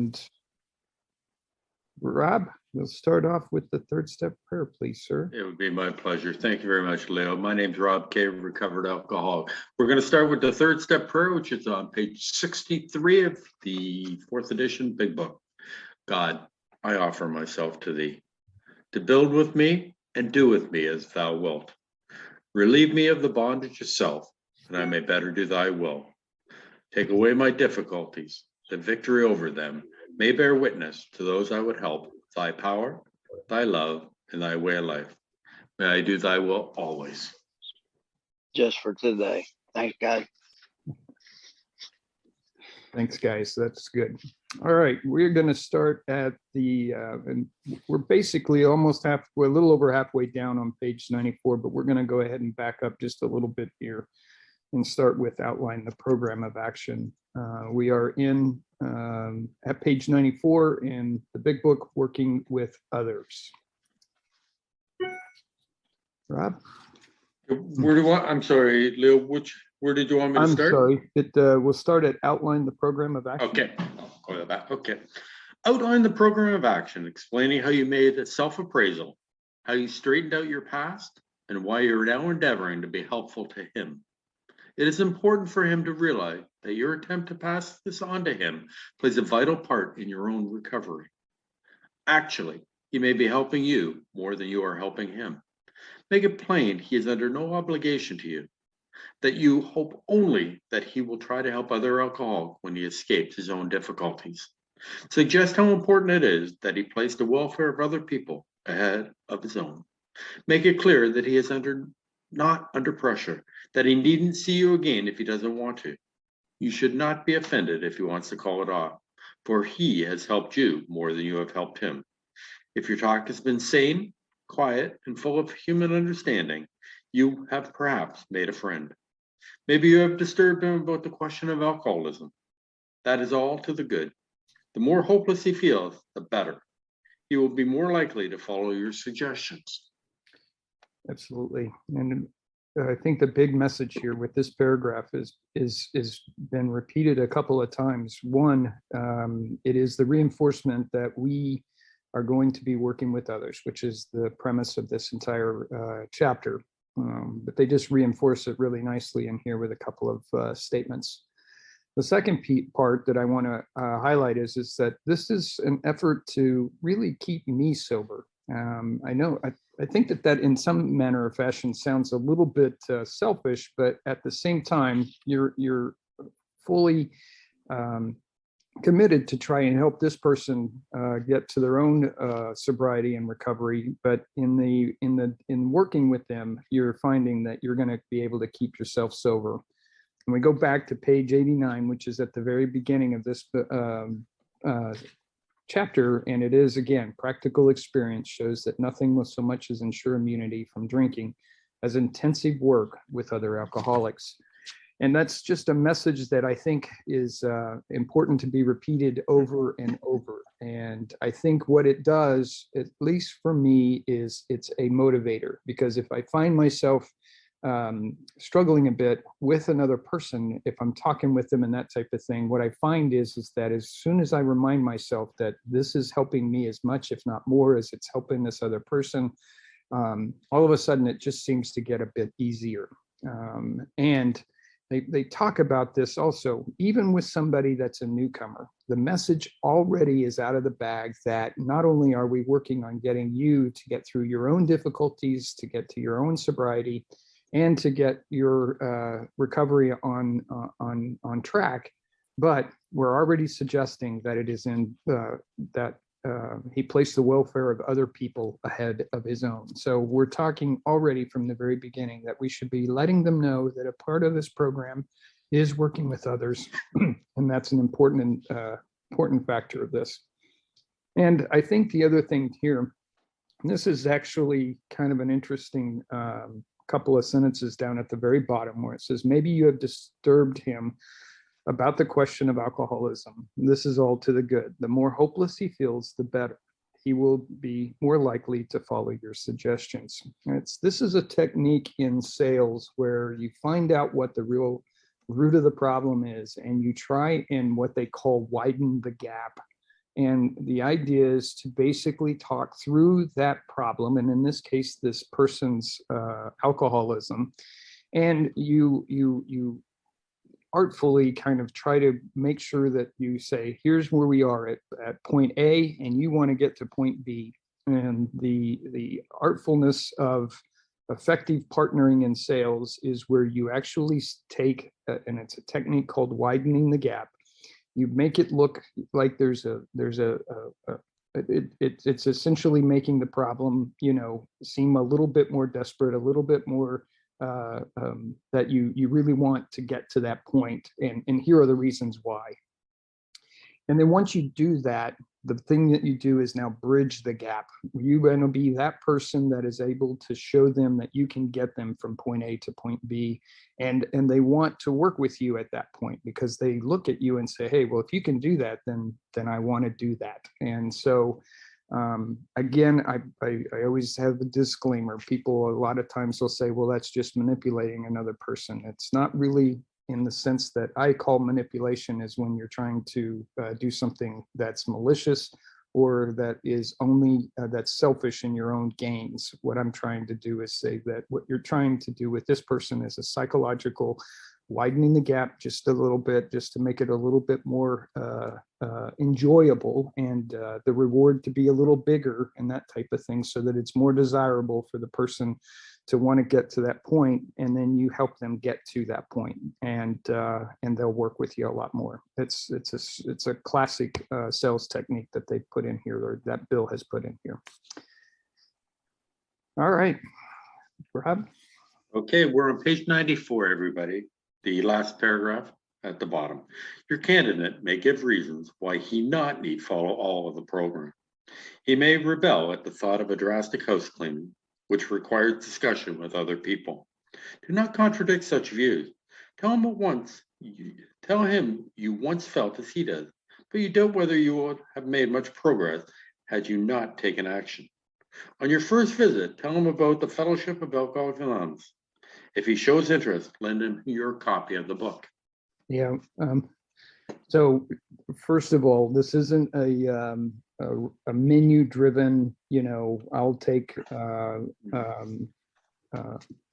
And Rob, we'll start off with the third step prayer, please, sir. It would be my pleasure. Thank you very much, Leo. My name's Rob K., recovered alcoholic. We're going to start with the third step prayer, which is on page 63 of the 4th edition Big Book. God, I offer myself to thee, to build with me and do with me as thou wilt. Relieve me of the bondage of self, that I may better do thy will. Take away my difficulties, the victory over them may bear witness to those I would help, thy power, thy love, and thy way of life. May I do thy will always. Just for today. Thanks, guys. Thanks, guys. That's good. All right, we're going to start at the, and we're basically almost we're a little over halfway down on page 94, but we're going to go ahead and back up just a little bit here and start with outline the program of action. We are in at page 94 in the Big Book, working with others. Rob? I'm sorry, Leo, where did you want me to start? I'm sorry, we'll start at outline the program of action. Okay, I'll go to that. Okay. Outline the program of action, explaining how you made a self-appraisal, how you straightened out your past, and why you're now endeavoring to be helpful to him. It is important for him to realize that your attempt to pass this on to him plays a vital part in your own recovery. Actually, he may be helping you more than you are helping him. Make it plain he is under no obligation to you, that you hope only that he will try to help other alcoholics when he escapes his own difficulties. Suggest how important it is that he place the welfare of other people ahead of his own. Make it clear that he is not under pressure, that he needn't see you again if he doesn't want to. You should not be offended if he wants to call it off, for he has helped you more than you have helped him. If your talk has been sane, quiet, and full of human understanding, you have perhaps made a friend. Maybe you have disturbed him about the question of alcoholism. That is all to the good. The more hopeless he feels, the better. He will be more likely to follow your suggestions. Absolutely. And I think the big message here with this paragraph is been repeated a couple of times. One, it is the reinforcement that we are going to be working with others, which is the premise of this entire chapter. But they just reinforce it really nicely in here with a couple of statements. The second part that I want to highlight is that this is an effort to really keep me sober. I think that in some manner or fashion sounds a little bit selfish, but at the same time, you're fully committed to try and help this person get to their own sobriety and recovery. But in working with them, you're finding that you're going to be able to keep yourself sober. And we go back to page 89, which is at the very beginning of this chapter, and it is, again, practical experience shows that nothing will so much as ensure immunity from drinking as intensive work with other alcoholics. And that's just a message that I think is important to be repeated over and over. And I think what it does, at least for me, is it's a motivator, because if I find myself struggling a bit with another person, if I'm talking with them and that type of thing, what I find is that as soon as I remind myself that this is helping me as much, if not more, as it's helping this other person, all of a sudden it just seems to get a bit easier. And they talk about this also, even with somebody that's a newcomer, the message already is out of the bag that not only are we working on getting you to get through your own difficulties, to get to your own sobriety, and to get your recovery on track, but we're already suggesting that it is in that he placed the welfare of other people ahead of his own. So we're talking already from the very beginning that we should be letting them know that a part of this program is working with others, and that's an important factor of this. And I think the other thing here, and this is actually kind of an interesting couple of sentences down at the very bottom, where it says, maybe you have disturbed him about the question of alcoholism. This is all to the good. The more hopeless he feels, the better. He will be more likely to follow your suggestions. This is a technique in sales where you find out what the real root of the problem is, and you try and what they call widen the gap And the idea is to basically talk through that problem, and in this case, this person's alcoholism, and you artfully kind of try to make sure that you say, here's where we are at point A, and you want to get to point B. And the artfulness of effective partnering in sales is where you actually take, and it's a technique called widening the gap. You make it look like it's essentially making the problem, seem a little bit more desperate, a little bit more that you really want to get to that point, and here are the reasons why. And then once you do that, the thing that you do is now bridge the gap. You're going to be that person that is able to show them that you can get them from point A to point B, and they want to work with you at that point because they look at you and say, hey, well, if you can do that, then I want to do that. And so again, I always have a disclaimer. People a lot of times will say, well, that's just manipulating another person. It's not really, in the sense that I call manipulation, is when you're trying to do something that's malicious or that is only that's selfish in your own gains. What I'm trying to do is say that what you're trying to do with this person is a psychological widening the gap just a little bit, just to make it a little bit more enjoyable, and the reward to be a little bigger and that type of thing, so that it's more desirable for the person to want to get to that point, and then you help them get to that point, and they'll work with you a lot more. It's a classic sales technique that they put in here, or that Bill has put in here. All right, Rob. Okay, we're on page 94, everybody. The last paragraph at the bottom. Your candidate may give reasons why he not need follow all of the program. He may rebel at the thought of a drastic house cleaning, which requires discussion with other people. Do not contradict such views. Tell him you once felt as he does, but you doubt whether you would have made much progress had you not taken action. On your first visit, tell him about the Fellowship of Alcoholics Anonymous. If he shows interest, lend him your copy of the book. Yeah. So first of all, this isn't a menu-driven. I'll take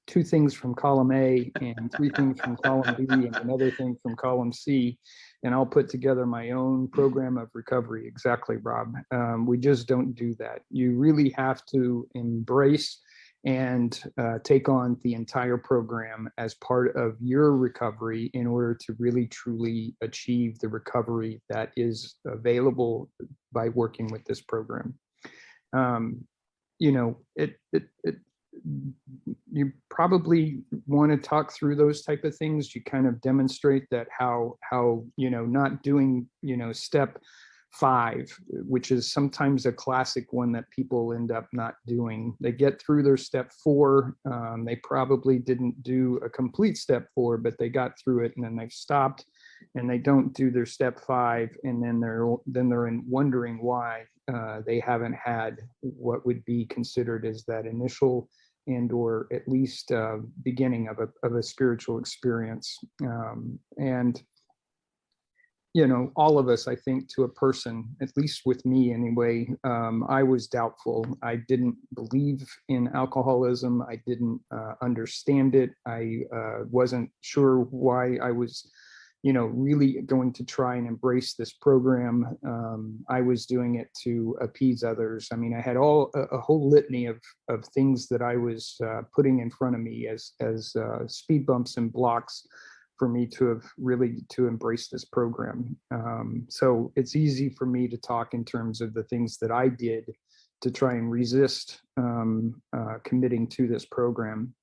2 things from column A and 3 things from column B and another thing from column C, and I'll put together my own program of recovery. Exactly, Rob. We just don't do that. You really have to embrace and take on the entire program as part of your recovery in order to really truly achieve the recovery that is available by working with this program. You probably want to talk through those type of things. You kind of demonstrate that how not doing step 5, which is sometimes a classic one that people end up not doing. They get through their step 4. They probably didn't do a complete step 4, but they got through it, and then they've stopped, and they don't do their step 5, and then they're wondering why they haven't had what would be considered as that initial and or at least beginning of a spiritual experience. And all of us, I think, to a person, at least with me anyway, I was doubtful. I didn't believe in alcoholism. I didn't understand it. I wasn't sure why I was, really going to try and embrace this program. I was doing it to appease others. I mean, I had a whole litany of things that I was putting in front of me as speed bumps and blocks for me to have really to embrace this program. So it's easy for me to talk in terms of the things that I did to try and resist committing to this program.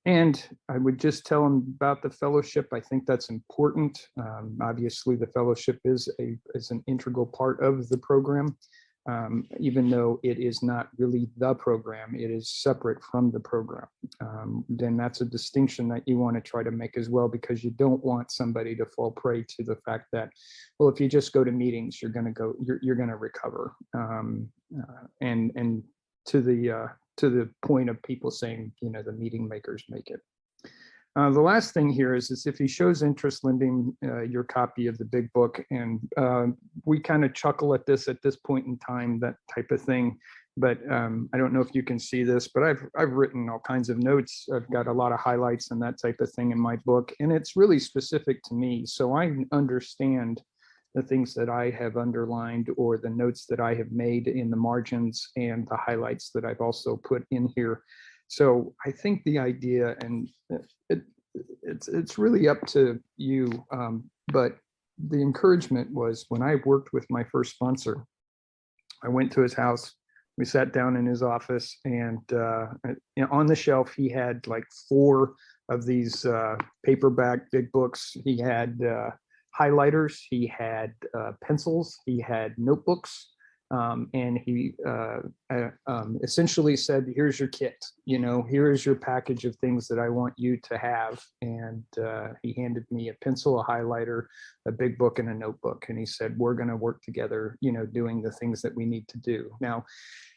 And I would just tell them about the fellowship. I think that's important. Obviously, the fellowship is an integral part of the program, even though it is not really the program. It is separate from the program. Then that's a distinction that you want to try to make as well, because you don't want somebody to fall prey to the fact that, well, if you just go to meetings, you're going to recover. And to the point of people saying, the meeting makers make it. The last thing here is if he shows interest lending your copy of the big book, and we kind of chuckle at this point in time, that type of thing. But I don't know if you can see this, but I've written all kinds of notes. I've got a lot of highlights and that type of thing in my book, and it's really specific to me. So I understand the things that I have underlined or the notes that I have made in the margins and the highlights that I've also put in here. So I think the idea, and it's really up to you, but the encouragement was when I worked with my first sponsor, I went to his house, we sat down in his office, and on the shelf, he had like 4 of these paperback big books. He had highlighters, he had pencils, he had notebooks, and he essentially said, here's your kit, here is your package of things that I want you to have. And he handed me a pencil, a highlighter, a big book, and a notebook. And he said, we're going to work together, doing the things that we need to do. Now,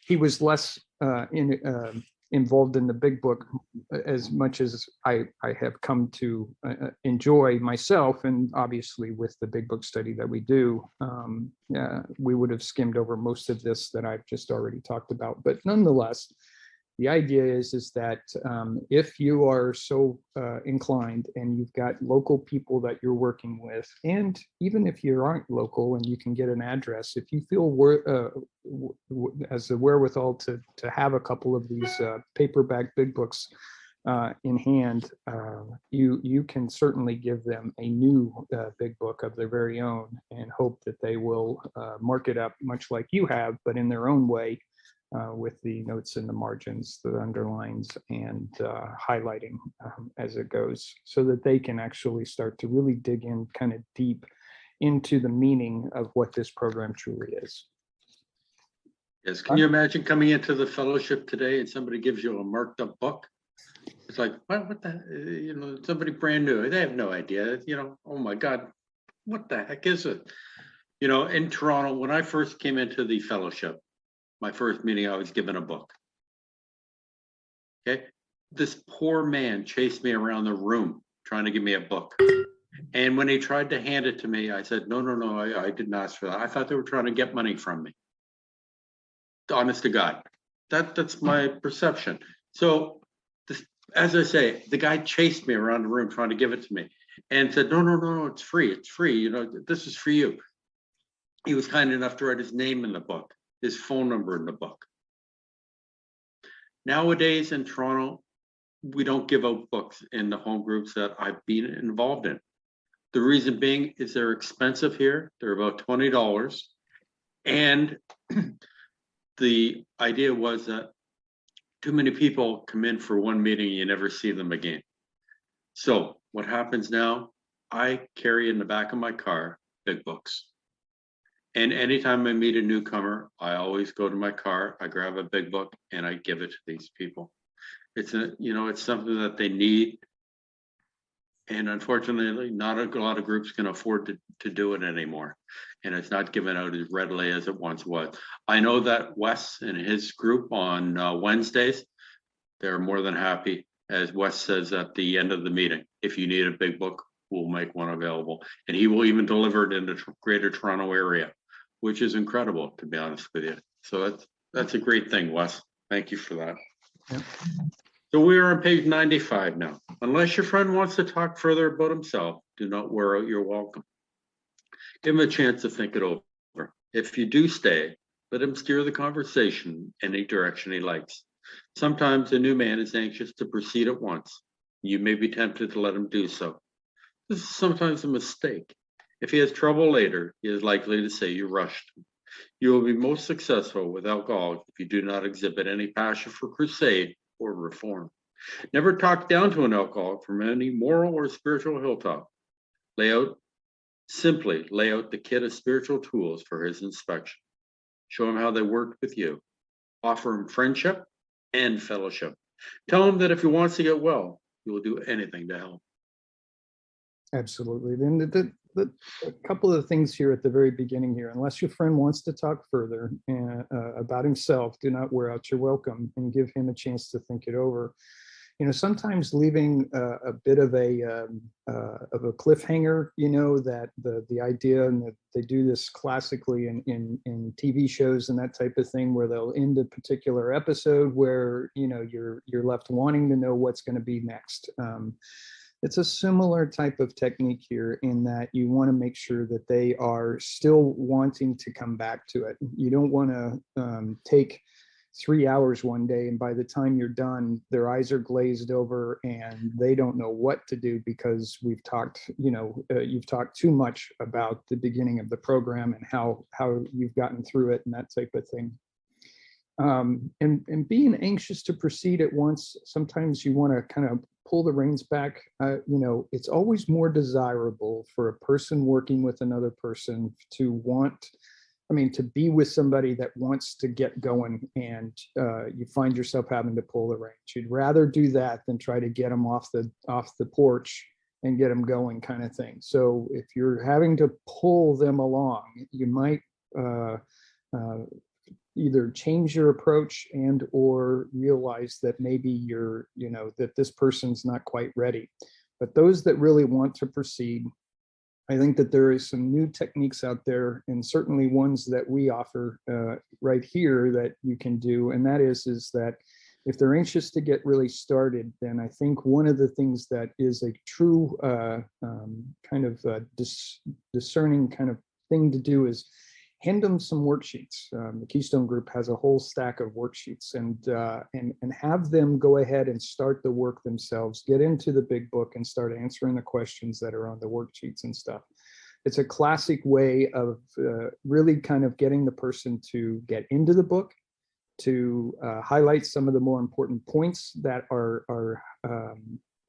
he was less involved in the big book as much as I have come to enjoy myself. And obviously with the big book study that we do, we would have skimmed over most of this that I've just already talked about. But nonetheless, the idea is that if you are so inclined and you've got local people that you're working with, and even if you aren't local and you can get an address, if you feel as a wherewithal to have a couple of these paperback big books in hand, you can certainly give them a new big book of their very own and hope that they will mark it up much like you have, but in their own way. With the notes in the margins, the underlines, and highlighting as it goes, so that they can actually start to really dig in kind of deep into the meaning of what this program truly is. Yes, can you imagine coming into the fellowship today and somebody gives you a marked up book? It's like, what the, somebody brand new, they have no idea, oh my God, what the heck is it? In Toronto, when I first came into the fellowship, my first meeting, I was given a book. Okay. This poor man chased me around the room trying to give me a book. And when he tried to hand it to me, I said, no, I didn't ask for that. I thought they were trying to get money from me. Honest to God, that's my perception. So as I say, the guy chased me around the room trying to give it to me and said, no, it's free. It's free. This is for you. He was kind enough to write his name in the book, his phone number in the book. Nowadays in Toronto, we don't give out books in the home groups that I've been involved in. The reason being is they're expensive here. They're about $20. And the idea was that too many people come in for one meeting and you never see them again. So what happens now, I carry in the back of my car big books. And anytime I meet a newcomer, I always go to my car, I grab a big book and I give it to these people. It's it's something that they need. And unfortunately, not a lot of groups can afford to do it anymore. And it's not given out as readily as it once was. I know that Wes and his group on Wednesdays, they're more than happy, as Wes says at the end of the meeting, if you need a big book, we'll make one available. And he will even deliver it in the greater Toronto area, which is incredible, to be honest with you. So that's a great thing, Wes. Thank you for that. Yep. So we are on page 95 now. Unless your friend wants to talk further about himself, do not wear out your welcome. Give him a chance to think it over. If you do stay, let him steer the conversation any direction he likes. Sometimes a new man is anxious to proceed at once. You may be tempted to let him do so. This is sometimes a mistake. If he has trouble later, he is likely to say you rushed him. You will be most successful with alcohol if you do not exhibit any passion for crusade or reform. Never talk down to an alcoholic from any moral or spiritual hilltop. Simply lay out the kit of spiritual tools for his inspection. Show him how they worked with you. Offer him friendship and fellowship. Tell him that if he wants to get well, you will do anything to help. Absolutely. Then a couple of things here at the very beginning here. Unless your friend wants to talk further about himself, do not wear out your welcome and give him a chance to think it over. sometimes leaving a bit of a cliffhanger, that the idea, and that they do this classically in TV shows and that type of thing, where they'll end a particular episode where, you're left wanting to know what's going to be next. It's a similar type of technique here, in that you want to make sure that they are still wanting to come back to it. You don't want to take 3 hours one day, and by the time you're done, their eyes are glazed over and they don't know what to do, because we've talked, you've talked too much about the beginning of the program and how you've gotten through it and that type of thing. And being anxious to proceed at once, sometimes you want to kind of pull the reins back. It's always more desirable for a person working with another person to to be with somebody that wants to get going, and you find yourself having to pull the reins. You'd rather do that than try to get them off the porch and get them going, kind of thing. So if you're having to pull them along, you might either change your approach and or realize that maybe that this person's not quite ready. But those that really want to proceed, I think that there is some new techniques out there, and certainly ones that we offer right here that you can do. And that is that if they're anxious to get really started, then I think one of the things that is a true kind of discerning kind of thing to do is hand them some worksheets. The Keystone Group has a whole stack of worksheets, and have them go ahead and start the work themselves, get into the big book and start answering the questions that are on the worksheets and stuff. It's a classic way of really kind of getting the person to get into the book, to highlight some of the more important points that are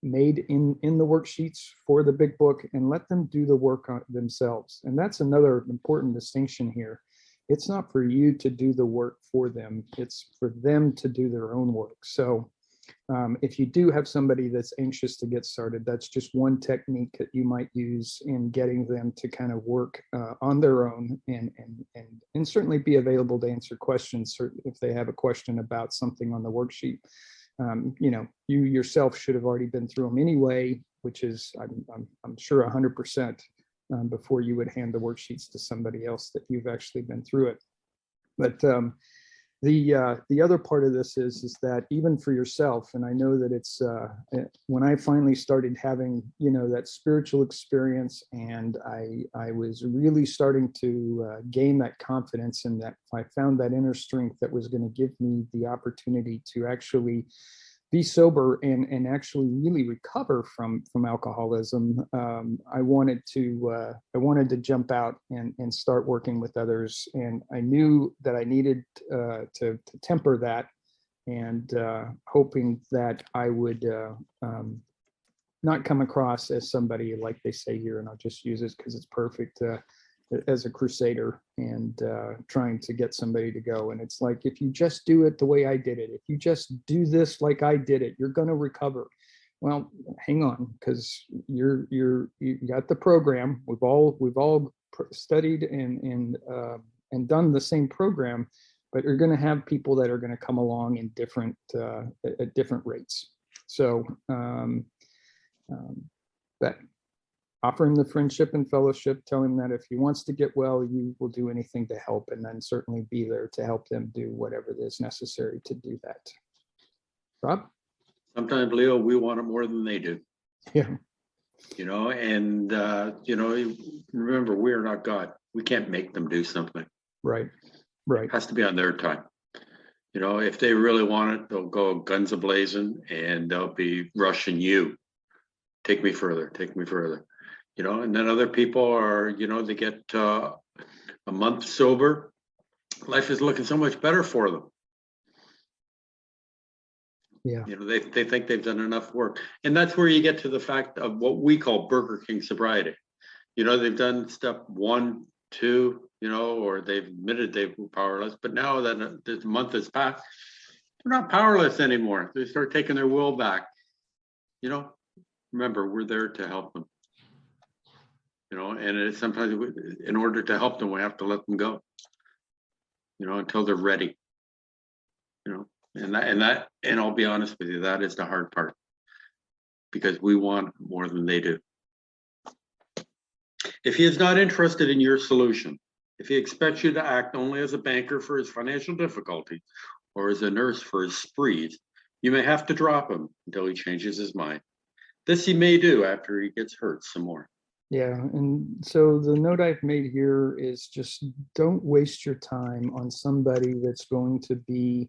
made in the worksheets for the big book, and let them do the work on themselves. And that's another important distinction here. It's not for you to do the work for them, it's for them to do their own work. So if you do have somebody that's anxious to get started, that's just one technique that you might use in getting them to kind of work on their own, and certainly be available to answer questions if they have a question about something on the worksheet. You yourself should have already been through them anyway, which is, I'm sure 100%, before you would hand the worksheets to somebody else that you've actually been through it. But the other part of this is that even for yourself, and I know that it's when I finally started having that spiritual experience, and I was really starting to gain that confidence, and that I found that inner strength that was going to give me the opportunity to actually be sober and actually really recover from alcoholism. I wanted to jump out and start working with others, and I knew that I needed to temper that, and hoping that I would not come across as somebody, like they say here, and I'll just use this because it's perfect, as a crusader, and trying to get somebody to go. And it's like, if you just do it the way I did it, if you just do this like I did it, you're going to recover. Well, hang on, because you got the program. We've all studied and done the same program, but you're going to have people that are going to come along in at different rates. So that offer him the friendship and fellowship, tell him that if he wants to get well, you will do anything to help, and then certainly be there to help them do whatever is necessary to do that. Rob? Sometimes, Leo, we want it more than they do. Yeah. And remember, we are not God. We can't make them do something. Right. It has to be on their time. If they really want it, they'll go guns a-blazing, and they'll be rushing you. Take me further. And then other people are, they get a month sober. Life is looking so much better for them. Yeah. They think they've done enough work. And that's where you get to the fact of what we call Burger King sobriety. They've done step 1, 2, or they've admitted they were powerless. But now that this month has passed, they're not powerless anymore. They start taking their will back. Remember, we're there to help them. And sometimes in order to help them, we have to let them go, until they're ready. And I'll be honest with you, that is the hard part. Because we want more than they do. If he is not interested in your solution, if he expects you to act only as a banker for his financial difficulty or as a nurse for his sprees, you may have to drop him until he changes his mind. This he may do after he gets hurt some more. Yeah, and so the note I've made here is just don't waste your time on somebody that's going to be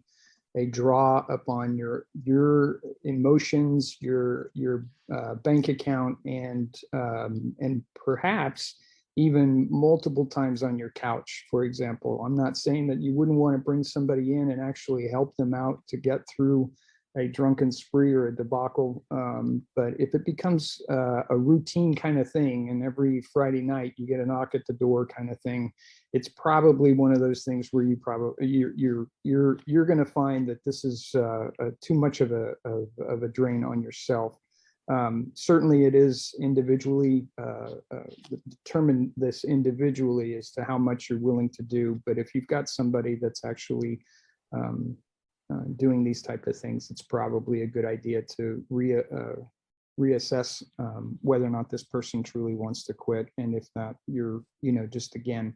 a draw upon your emotions, your bank account, and perhaps even multiple times on your couch, for example. I'm not saying that you wouldn't want to bring somebody in and actually help them out to get through a drunken spree or a debacle. But if it becomes a routine kind of thing, and every Friday night you get a knock at the door kind of thing, it's probably one of those things where you're going to find that this is too much of a drain on yourself. Certainly, it is individually determine this individually as to how much you're willing to do. But if you've got somebody that's actually doing these type of things, it's probably a good idea to reassess whether or not this person truly wants to quit, and if not, you're just again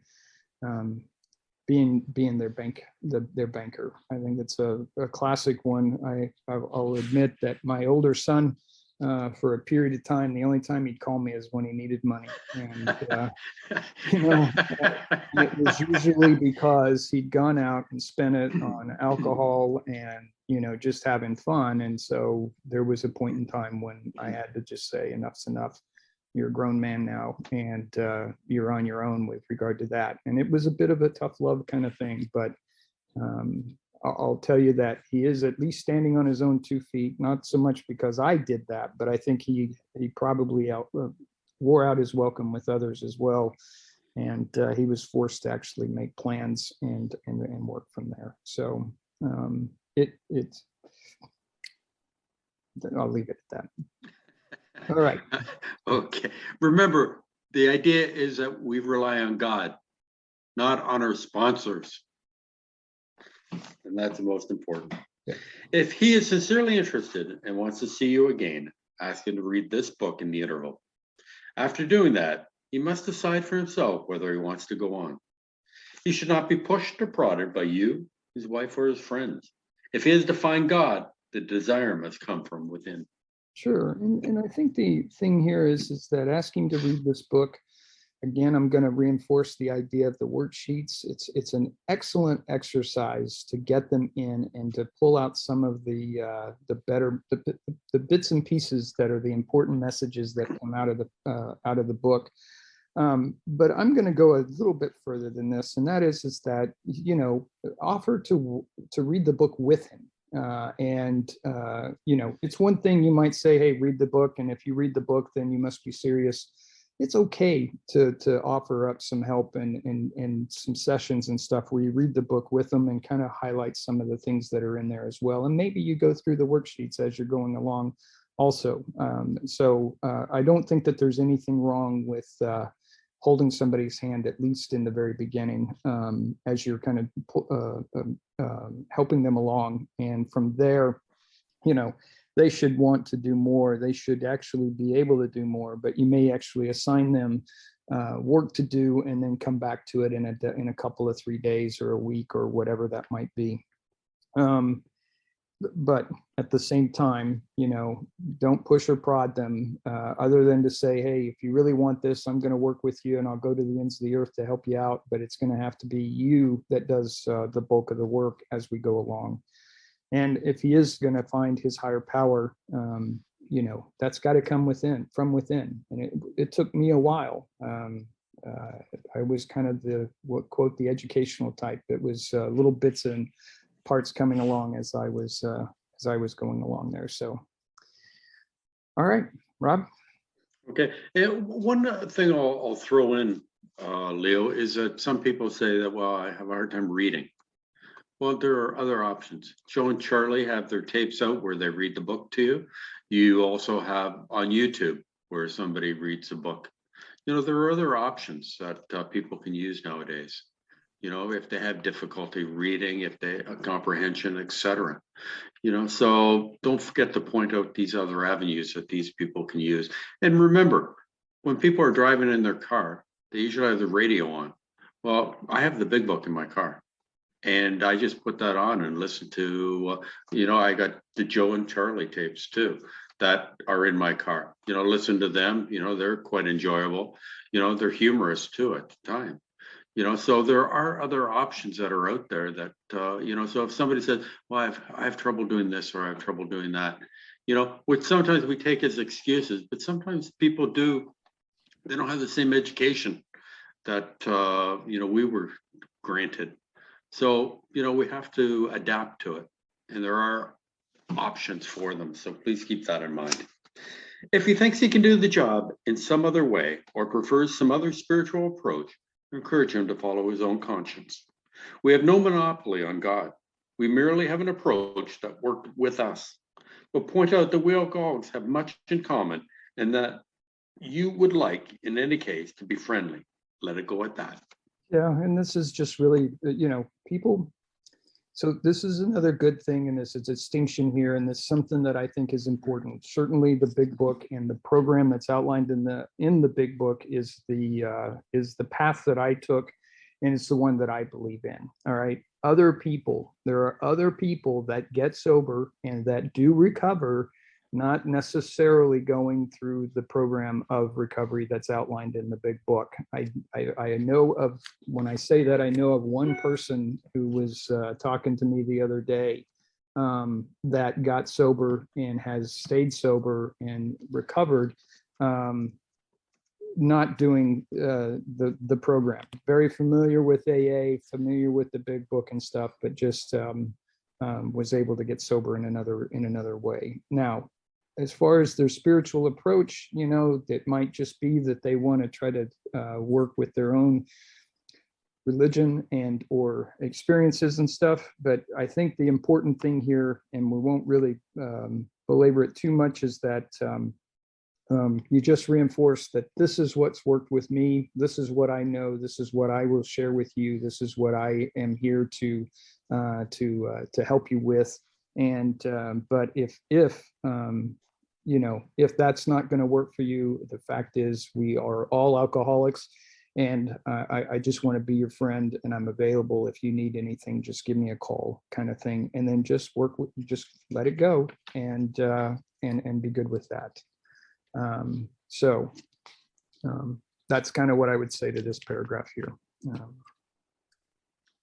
being their banker. I think it's a classic one. I'll admit that my older son, for a period of time, the only time he'd call me is when he needed money, and it was usually because he'd gone out and spent it on alcohol and just having fun. And so there was a point in time when I had to just say enough's enough. You're a grown man now, and you're on your own with regard to that. And it was a bit of a tough love kind of thing, but I'll tell you that he is at least standing on his own 2 feet, not so much because I did that, but I think he probably wore out his welcome with others as well. And he was forced to actually make plans and work from there. So it's I'll leave it at that. All right. Okay. Remember, the idea is that we rely on God, not on our sponsors. And that's the most important. Yeah. If he is sincerely interested and wants to see you again, ask him to read this book in the interval. After doing that, he must decide for himself whether he wants to go on. He should not be pushed or prodded by you, his wife, or his friends. If he is to find God, the desire must come from within. Sure. And I think the thing here is that asking to read this book, again, I'm going to reinforce the idea of the worksheets. It's an excellent exercise to get them in and to pull out some of the bits and pieces that are the important messages that come out of the book. But I'm going to go a little bit further than this, and that is that offer to read the book with him. It's one thing you might say, hey, read the book, and if you read the book, then you must be serious. It's okay to offer up some help and some sessions and stuff where you read the book with them and kind of highlight some of the things that are in there as well. And maybe you go through the worksheets as you're going along also. I don't think that there's anything wrong with holding somebody's hand, at least in the very beginning, as you're kind of helping them along. And from there, they should want to do more. They should actually be able to do more, but you may actually assign them work to do and then come back to it in a couple of 3 days or a week or whatever that might be. But at the same time, don't push or prod them other than to say, hey, if you really want this, I'm going to work with you and I'll go to the ends of the earth to help you out. But it's going to have to be you that does the bulk of the work as we go along. And if he is going to find his higher power, that's got to come from within. And it took me a while. I was kind of the educational type. It was little bits and parts coming along as I was going along there. So, all right, Rob. Okay. And one thing I'll throw in, Leo, is that some people say that, well, I have a hard time reading. Well, there are other options. Joe and Charlie have their tapes out where they read the book to you. You also have on YouTube where somebody reads a book. There are other options that people can use nowadays. you know, if they have difficulty reading, if they comprehension, etc. You know, so don't forget to point out these other avenues that these people can use. And remember, when people are driving in their car, they usually have the radio on. Well, I have the big book in my car. And I just put that on and listen to, you know, I got the Joe and Charlie tapes too that are in my car. You know, listen to them. You know, they're quite enjoyable. You know, they're humorous too at the time. You know, so there are other options that are out there that, you know, so if somebody says, well, I have trouble doing this or I have trouble doing that, you know, which sometimes we take as excuses, but sometimes people do, they don't have the same education that, you know, we were granted. So, you know, we have to adapt to it, and there are options for them. So please keep that in mind. If he thinks he can do the job in some other way or prefers some other spiritual approach, encourage him to follow his own conscience. We have no monopoly on God. We merely have an approach that worked with us. But point out that we alcoholics have much in common and that you would like, in any case, to be friendly. Let it go at that. Yeah, and this is just really, you know, people. So this is another good thing, and this is a distinction here, and it's something that I think is important. Certainly, the big book and the program that's outlined in the big book is the path that I took, and it's the one that I believe in. All right, there are other people that get sober and that do recover, not necessarily going through the program of recovery that's outlined in the big book. I know of, when I say that, I know of one person who was talking to me the other day that got sober and has stayed sober and recovered, not doing the program. Very familiar with AA, familiar with the big book and stuff, but just was able to get sober in another way. Now, as far as their spiritual approach, you know, it might just be that they want to try to work with their own religion and or experiences and stuff. But I think the important thing here, and we won't really belabor it too much, is that you just reinforce that this is what's worked with me. This is what I know. This is what I will share with you. This is what I am here to help you with. And but if you know, if that's not going to work for you, the fact is we are all alcoholics, and I just want to be your friend, and I'm available if you need anything. Just give me a call, kind of thing, and then just just let it go, and be good with that. So that's kind of what I would say to this paragraph here.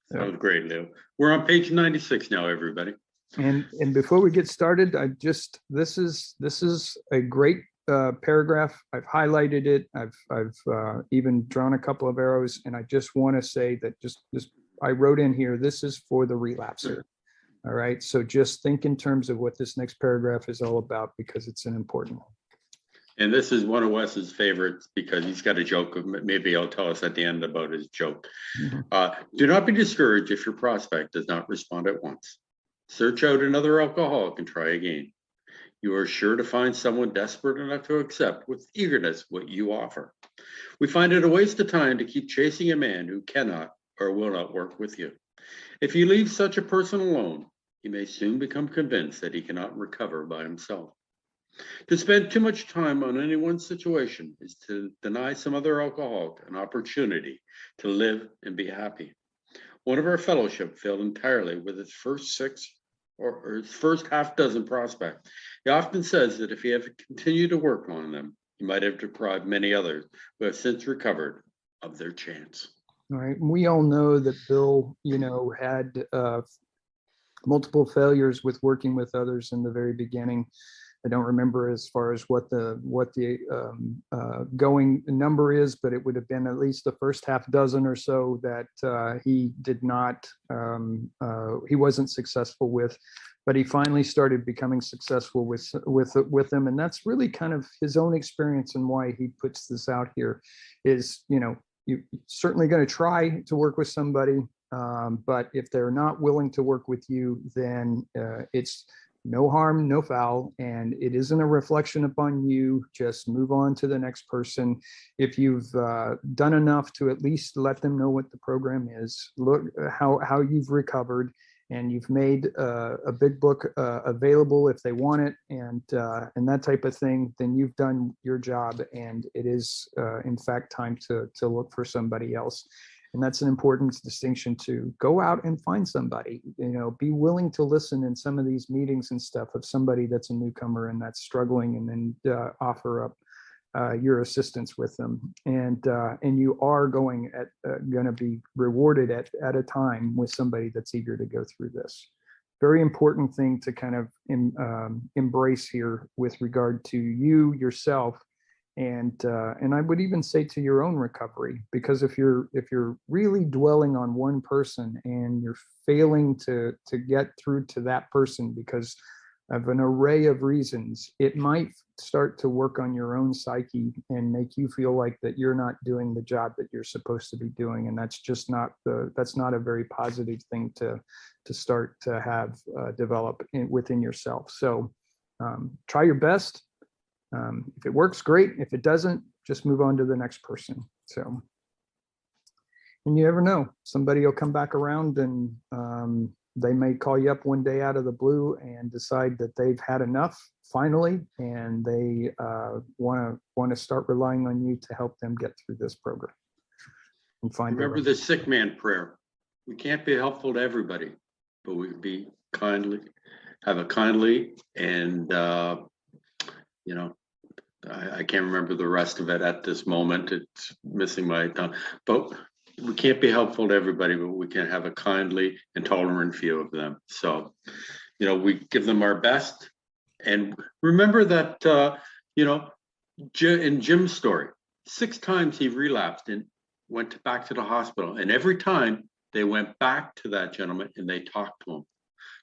That was great, Lou. We're on page 96 now, everybody. And before we get started, this is a great paragraph. I've highlighted it. I've even drawn a couple of arrows, and I just want to say that I wrote in here, this is for the relapser. All right. So just think in terms of what this next paragraph is all about, because it's an important one. And this is one of Wes's favorites because he's got a joke. Maybe he'll tell us at the end about his joke. Mm-hmm. Do not be discouraged if your prospect does not respond at once. Search out another alcoholic and try again. You are sure to find someone desperate enough to accept with eagerness what you offer. We find it a waste of time to keep chasing a man who cannot or will not work with you. If you leave such a person alone, he may soon become convinced that he cannot recover by himself. To spend too much time on any one situation is to deny some other alcoholic an opportunity to live and be happy. One of our fellowship failed entirely with its first six or its first half dozen prospects. He often says that if he had continued to work on them, he might have deprived many others who have since recovered of their chance. All right. We all know that Bill, you know, had multiple failures with working with others in the very beginning. I don't remember as far as what the going number is, but it would have been at least the first half dozen or so that he did not, he wasn't successful with, but he finally started becoming successful with them. And that's really kind of his own experience, and why he puts this out here is, you know, you're certainly going to try to work with somebody, but if they're not willing to work with you, then it's no harm, no foul, and it isn't a reflection upon you. Just move on to the next person. If you've done enough to at least let them know what the program is, look how you've recovered, and you've made a big book available if they want it, and that type of thing, then you've done your job, and it is in fact time to look for somebody else. And that's an important distinction, to go out and find somebody, be willing to listen in some of these meetings and stuff of somebody that's a newcomer and that's struggling, and then offer up your assistance with them. And you are going to be rewarded at a time with somebody that's eager to go through this. Very important thing to kind of embrace here with regard to you yourself. And I would even say to your own recovery, because if you're really dwelling on one person and you're failing to get through to that person because of an array of reasons, it might start to work on your own psyche and make you feel like that you're not doing the job that you're supposed to be doing. And that's just not a very positive thing to start to have develop within yourself. So try your best. If it works, great. If it doesn't, just move on to the next person. So, and you never know, somebody will come back around, and they may call you up one day out of the blue and decide that they've had enough finally, and they want to start relying on you to help them get through this program and find. Remember the sick man prayer. We can't be helpful to everybody, but we can have a kindly and I can't remember the rest of it at this moment. It's missing my tongue. But we can't be helpful to everybody, but we can have a kindly and tolerant view of them. So, we give them our best. And remember that, in Jim's story, 6 times he relapsed and went back to the hospital. And every time they went back to that gentleman and they talked to him.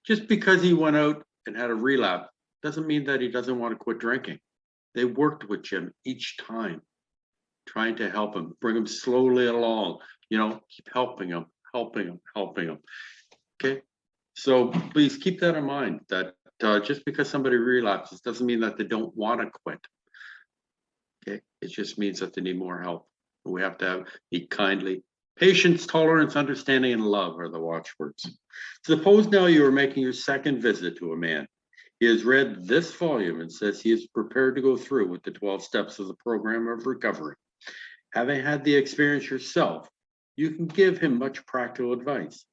Just because he went out and had a relapse doesn't mean that he doesn't want to quit drinking. They worked with Jim each time, trying to help him, bring him slowly along, keep helping him. Okay. So please keep that in mind, that just because somebody relapses doesn't mean that they don't want to quit. Okay. It just means that they need more help. We have to be kindly. Patience, tolerance, understanding, and love are the watchwords. Suppose now you are making your second visit to a man. He has read this volume and says he is prepared to go through with the 12 steps of the program of recovery. Having had the experience yourself, you can give him much practical advice.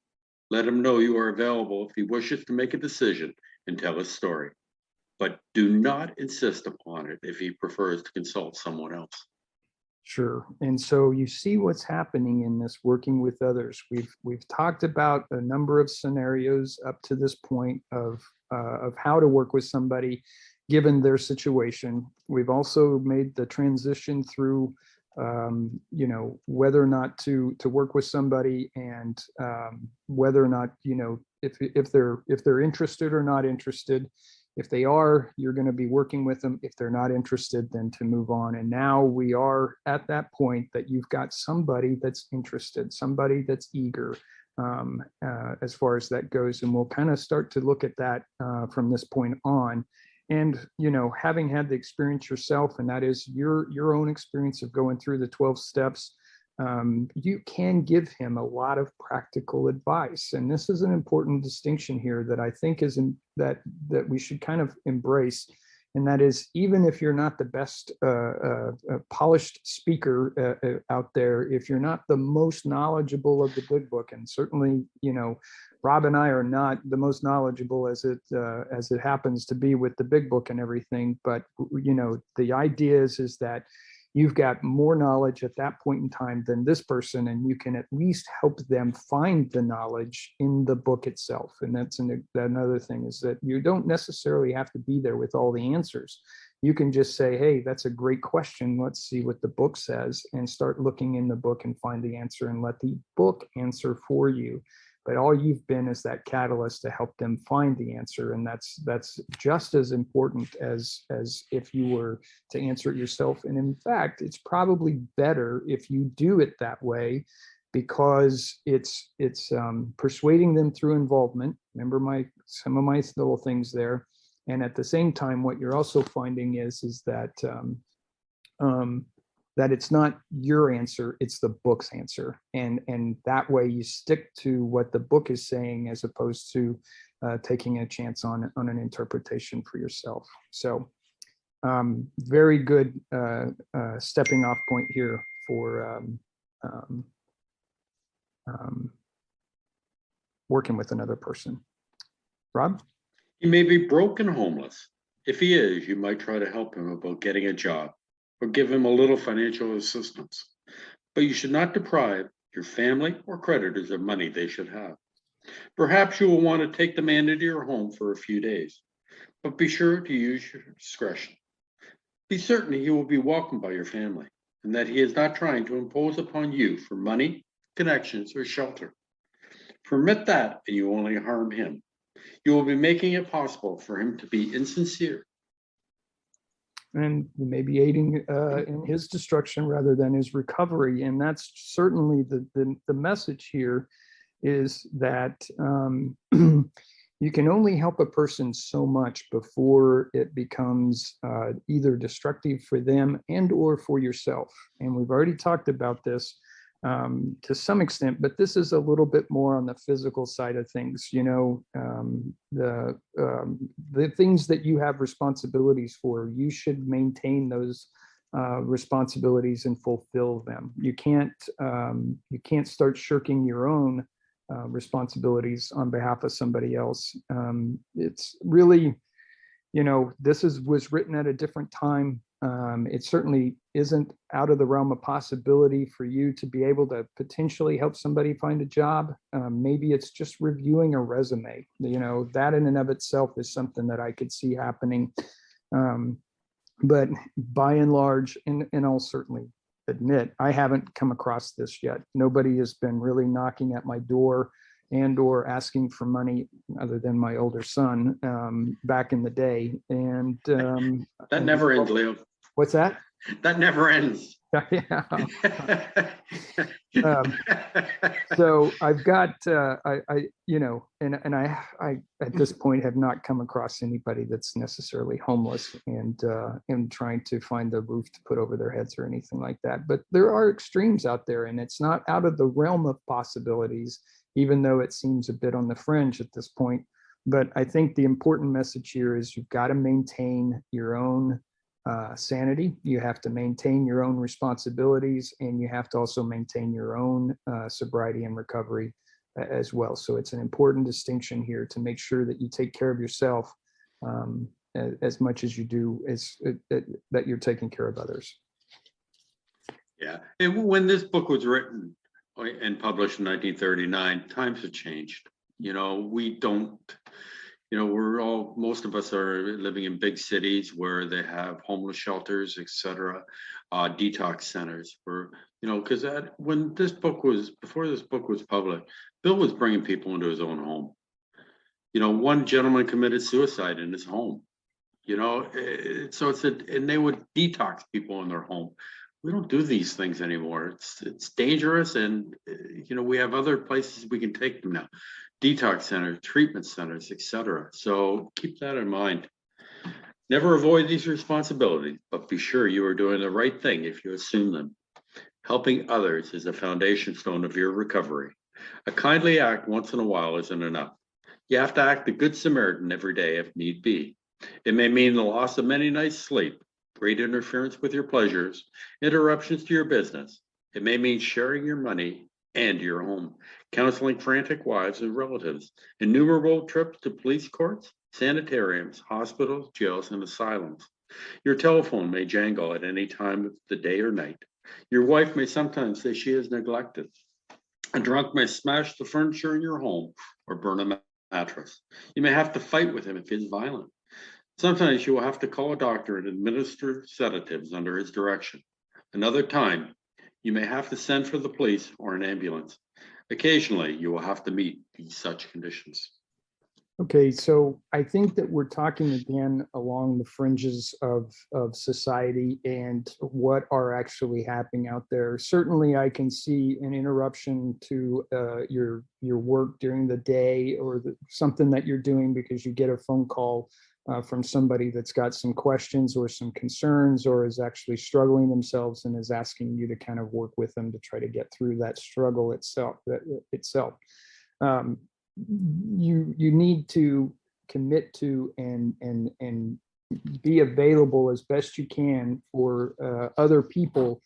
Let him know you are available if he wishes to make a decision and tell his story. But do not insist upon it if he prefers to consult someone else. Sure. And so you see what's happening in this working with others. We've talked about a number of scenarios up to this point of how to work with somebody given their situation. We've also made the transition through whether or not to work with somebody, and whether or not if they're interested or not interested. If they are, you're going to be working with them. If they're not interested, then to move on. And now we are at that point that you've got somebody that's interested, somebody that's eager, as far as that goes. And we'll kind of start to look at that from this point on. And, having had the experience yourself, and that is your own experience of going through the 12 steps, you can give him a lot of practical advice. And this is an important distinction here that I think is that we should kind of embrace. And that is, even if you're not the best polished speaker out there, if you're not the most knowledgeable of the big book, and certainly, Rob and I are not the most knowledgeable as it happens to be with the big book and everything. But, the idea is that you've got more knowledge at that point in time than this person, and you can at least help them find the knowledge in the book itself. And that's another thing, is that you don't necessarily have to be there with all the answers. You can just say, hey, that's a great question. Let's see what the book says, and start looking in the book and find the answer, and let the book answer for you. But all you've been is that catalyst to help them find the answer. And that's just as important as if you were to answer it yourself. And in fact, it's probably better if you do it that way, because it's persuading them through involvement. Remember some of my little things there. And at the same time, what you're also finding is that that it's not your answer, it's the book's answer. And that way you stick to what the book is saying as opposed to taking a chance on an interpretation for yourself. So very good stepping off point here for working with another person. Rob? He may be broke and homeless. If he is, you might try to help him about getting a job or give him a little financial assistance. But you should not deprive your family or creditors of money they should have. Perhaps you will want to take the man into your home for a few days, but be sure to use your discretion. Be certain he will be welcomed by your family and that he is not trying to impose upon you for money, connections, or shelter. Permit that and you only harm him. You will be making it possible for him to be insincere. And you may be aiding in his destruction rather than his recovery. And that's certainly the message here is that you can only help a person so much before it becomes either destructive for them and or for yourself. And we've already talked about this to some extent, but this is a little bit more on the physical side of things. You know, the things that you have responsibilities for, you should maintain those responsibilities and fulfill them. You can't start shirking your own responsibilities on behalf of somebody else. It's really, you know, was written at a different time. It certainly isn't out of the realm of possibility for you to be able to potentially help somebody find a job. Maybe it's just reviewing a resume. You know, that in and of itself is something that I could see happening. But by and large, and I'll certainly admit, I haven't come across this yet. Nobody has been really knocking at my door and or asking for money other than my older son back in the day. And that never ends, Leo. What's that? That never ends. Yeah. So I've got, you know, and I at this point have not come across anybody that's necessarily homeless and trying to find the roof to put over their heads or anything like that. But there are extremes out there, and it's not out of the realm of possibilities, even though it seems a bit on the fringe at this point. But I think the important message here is you've got to maintain your own sanity. You have to maintain your own responsibilities, and you have to also maintain your own sobriety and recovery as well. So it's an important distinction here to make sure that you take care of yourself as much as you do that you're taking care of others. Yeah, and when this book was written and published in 1939, times have changed. You know, we don't. You know, most of us are living in big cities where they have homeless shelters, etc., detox centers. Where, you know, because before this book was published, Bill was bringing people into his own home. You know, one gentleman committed suicide in his home. You know, and they would detox people in their home. We don't do these things anymore. It's dangerous, and you know, we have other places we can take them now. Detox centers, treatment centers, etc. So keep that in mind. Never avoid these responsibilities, but be sure you are doing the right thing if you assume them. Helping others is a foundation stone of your recovery. A kindly act once in a while isn't enough. You have to act the Good Samaritan every day if need be. It may mean the loss of many nights' sleep, great interference with your pleasures, interruptions to your business. It may mean sharing your money and your home, counseling frantic wives and relatives, innumerable trips to police courts, sanitariums, hospitals, jails, and asylums. Your telephone may jangle at any time of the day or night. Your wife may sometimes say she is neglected. A drunk may smash the furniture in your home or burn a mattress. You may have to fight with him if he's violent. Sometimes you will have to call a doctor and administer sedatives under his direction. Another time, you may have to send for the police or an ambulance. Occasionally, you will have to meet these such conditions. Okay, so I think that we're talking again along the fringes of society and what are actually happening out there. Certainly, I can see an interruption to your work during the day or something that you're doing because you get a phone call from somebody that's got some questions or some concerns or is actually struggling themselves and is asking you to kind of work with them to try to get through that struggle itself. You need to commit to and be available as best you can for other people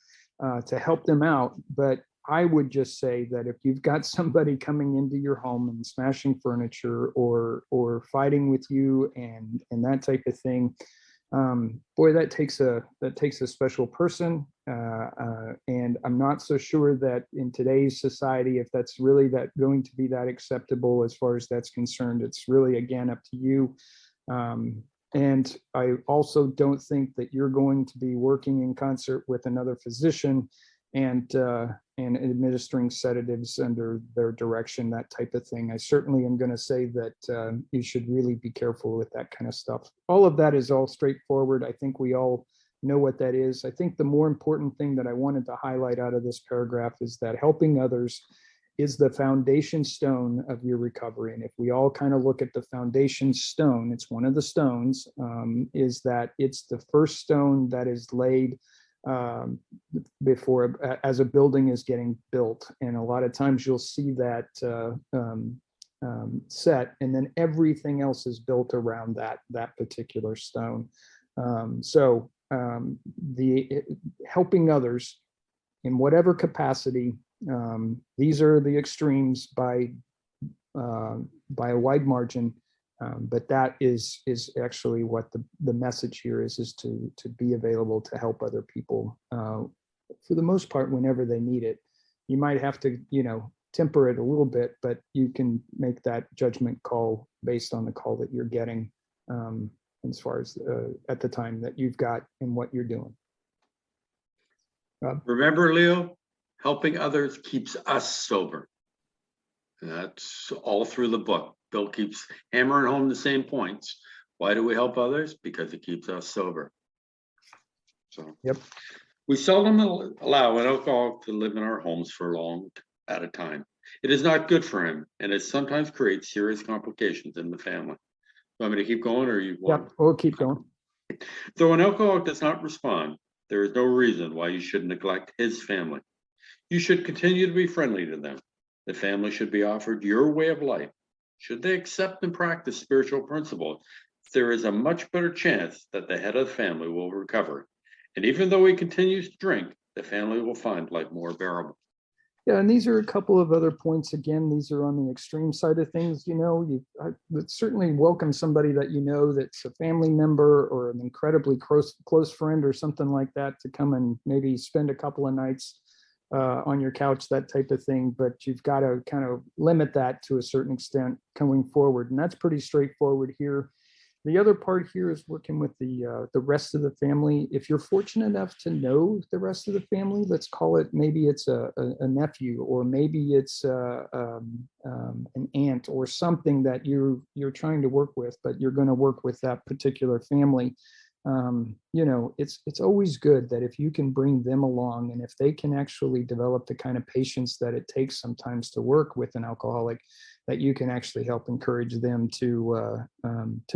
to help them out. But I would just say that if you've got somebody coming into your home and smashing furniture or fighting with you and that type of thing, boy, that takes a special person. And I'm not so sure that in today's society, if that's really going to be that acceptable as far as that's concerned. It's really, again, up to you. And I also don't think that you're going to be working in concert with another physician and administering sedatives under their direction, that type of thing. I certainly am going to say that you should really be careful with that kind of stuff. All of that is all straightforward. I think we all know what that is. I think the more important thing that I wanted to highlight out of this paragraph is that helping others is the foundation stone of your recovery. And if we all kind of look at the foundation stone, it's one of the stones, is that it's the first stone that is laid before as a building is getting built. And a lot of times you'll see that set, and then everything else is built around that particular stone. The helping others in whatever capacity, these are the extremes by a wide margin. But that is actually what the message here is to be available to help other people for the most part whenever they need it. You might have to, temper it a little bit, but you can make that judgment call based on the call that you're getting as far as at the time that you've got and what you're doing. Rob? Remember, Leo, helping others keeps us sober. That's all through the book. Bill keeps hammering home the same points. Why do we help others? Because it keeps us sober. So, yep. We seldom allow an alcoholic to live in our homes for long at a time. It is not good for him, and it sometimes creates serious complications in the family. Want me to keep going, or you want? Yep, we'll keep going. Though an alcoholic does not respond, there is no reason why you should neglect his family. You should continue to be friendly to them. The family should be offered your way of life. Should they accept and practice spiritual principles, there is a much better chance that the head of the family will recover. And even though he continues to drink, the family will find life more bearable. Yeah, and these are a couple of other points. Again, these are on the extreme side of things. I would certainly welcome somebody that that's a family member or an incredibly close friend or something like that to come and maybe spend a couple of nights on your couch, that type of thing. But you've got to kind of limit that to a certain extent going forward. And that's pretty straightforward here. The other part here is working with the rest of the family. If you're fortunate enough to know the rest of the family, let's call it, maybe it's a nephew, or maybe it's an aunt or something that you're trying to work with, but you're going to work with that particular family. It's always good that if you can bring them along, and if they can actually develop the kind of patience that it takes sometimes to work with an alcoholic, that you can actually help encourage them to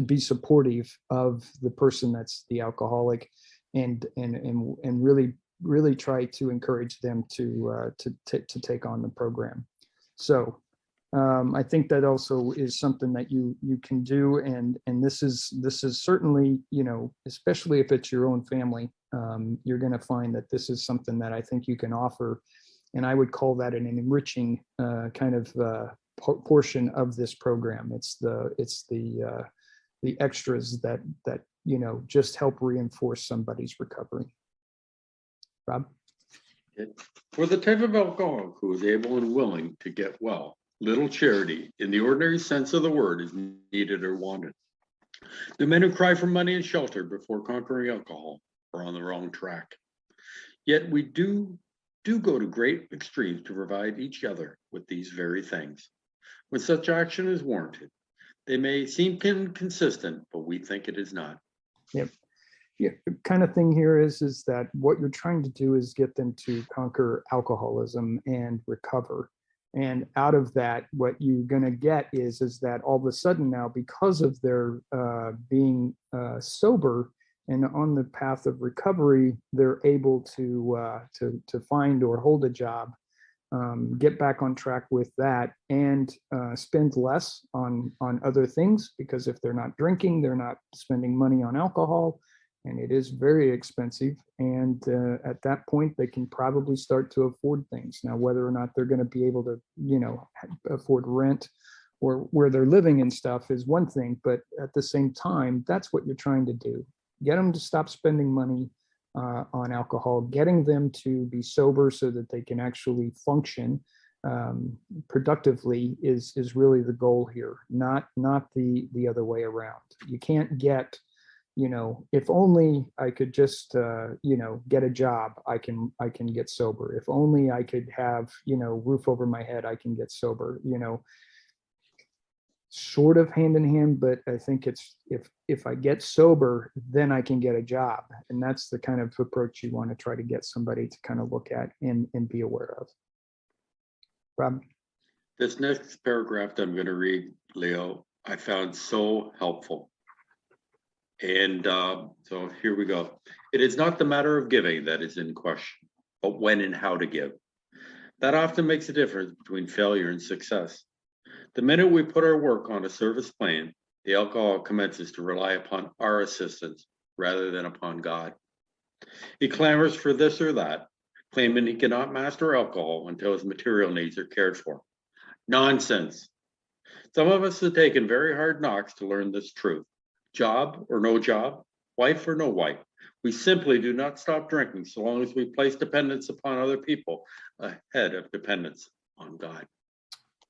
be supportive of the person that's the alcoholic, and really try to encourage them to take on the program. So I think that also is something that you can do, and this is certainly, especially if it's your own family, you're going to find that this is something that I think you can offer, and I would call that an enriching kind of portion of this program. It's the extras that just help reinforce somebody's recovery. Rob? For the type of alcoholic who is able and willing to get well, little charity, in the ordinary sense of the word, is needed or wanted. The men who cry for money and shelter before conquering alcohol are on the wrong track. Yet we do go to great extremes to provide each other with these very things. When such action is warranted, they may seem inconsistent, but we think it is not. Yep. Yeah, the kind of thing here is that what you're trying to do is get them to conquer alcoholism and recover. And out of that, what you're going to get is that all of a sudden now, because of their being sober and on the path of recovery, they're able to find or hold a job, get back on track with that, and spend less on other things, because if they're not drinking, they're not spending money on alcohol, and it is very expensive. And at that point, they can probably start to afford things. Now, whether or not they're going to be able to, afford rent or where they're living and stuff is one thing, but at the same time, that's what you're trying to do. Get them to stop spending money on alcohol, getting them to be sober so that they can actually function productively is really the goal here, not the other way around. You can't get, if only I could just get a job, I can get sober. If only I could have roof over my head, I can get sober. Sort of hand in hand, but I think it's if I get sober, then I can get a job. And that's the kind of approach you want to try to get somebody to kind of look at and be aware of. Rob? This next paragraph that I'm going to read, Leo, I found so helpful. And so here we go. It is not the matter of giving that is in question, but when and how to give. That often makes a difference between failure and success. The minute we put our work on a service plan, the alcoholic commences to rely upon our assistance rather than upon God. He clamors for this or that, claiming he cannot master alcohol until his material needs are cared for. Nonsense. Some of us have taken very hard knocks to learn this truth. Job or no job, wife or no wife. We simply do not stop drinking so long as we place dependence upon other people ahead of dependence on God.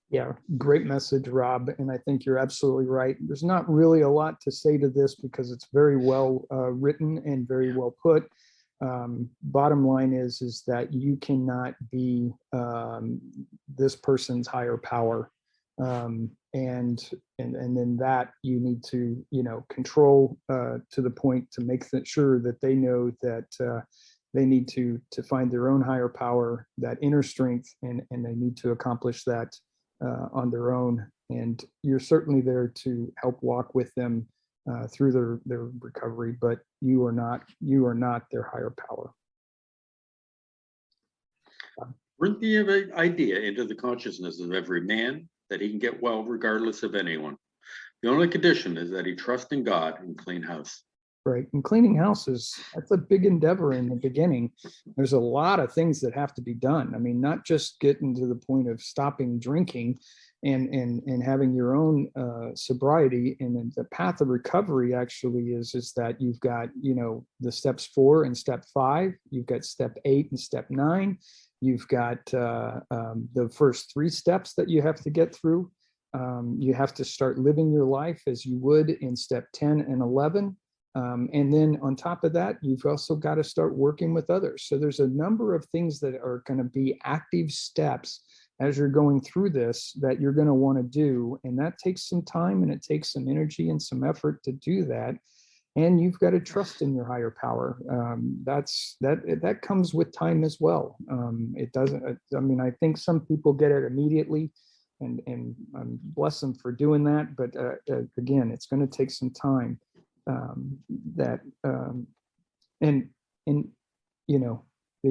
Yeah, great message, Rob. And I think you're absolutely right. There's not really a lot to say to this because it's very well written and very well put. Bottom line is that you cannot be this person's higher power. And then that you need to, control to the point to make sure that they know that they need to find their own higher power, that inner strength, and they need to accomplish that on their own. And you're certainly there to help walk with them through their recovery, but you are not their higher power. Bring the idea into the consciousness of every man that he can get well regardless of anyone. The only condition is that he trust in God and clean house. Right. And cleaning houses, that's a big endeavor in the beginning. There's a lot of things that have to be done. I mean, not just getting to the point of stopping drinking and having your own sobriety. And then the path of recovery actually is that you've got, the steps 4 and step 5, you've got step 8 and step 9. You've got the first 3 steps that you have to get through. You have to start living your life as you would in step 10 and 11. And then on top of that, you've also got to start working with others. So there's a number of things that are going to be active steps as you're going through this that you're going to want to do. And that takes some time and it takes some energy and some effort to do that. And you've got to trust in your higher power. That comes with time as well. It doesn't, I think some people get it immediately and bless them for doing that. But again, it's going to take some time. The